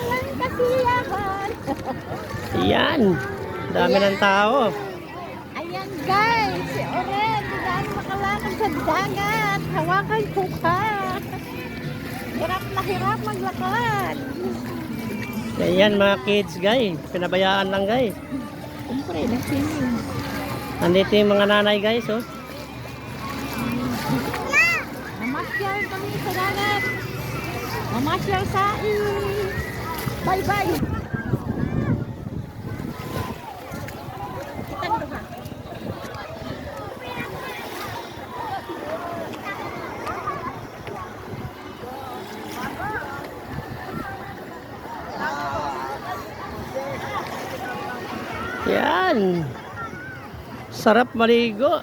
Walang kasiyahan. Yan. Dami ng tao. Ayan guys, si Oren, hindi dahil makalakad sa dagat. Hawakan ko ka. Hirap na hirap maglakad. Yan mga kids guys. Pinabayaan lang guys. Siyempre, nag-swimming. Nandito yung mga nanay guys oh. Mamasyal kami sa dagat. Mamasyal sa bye-bye. Yan. Sarap maligo.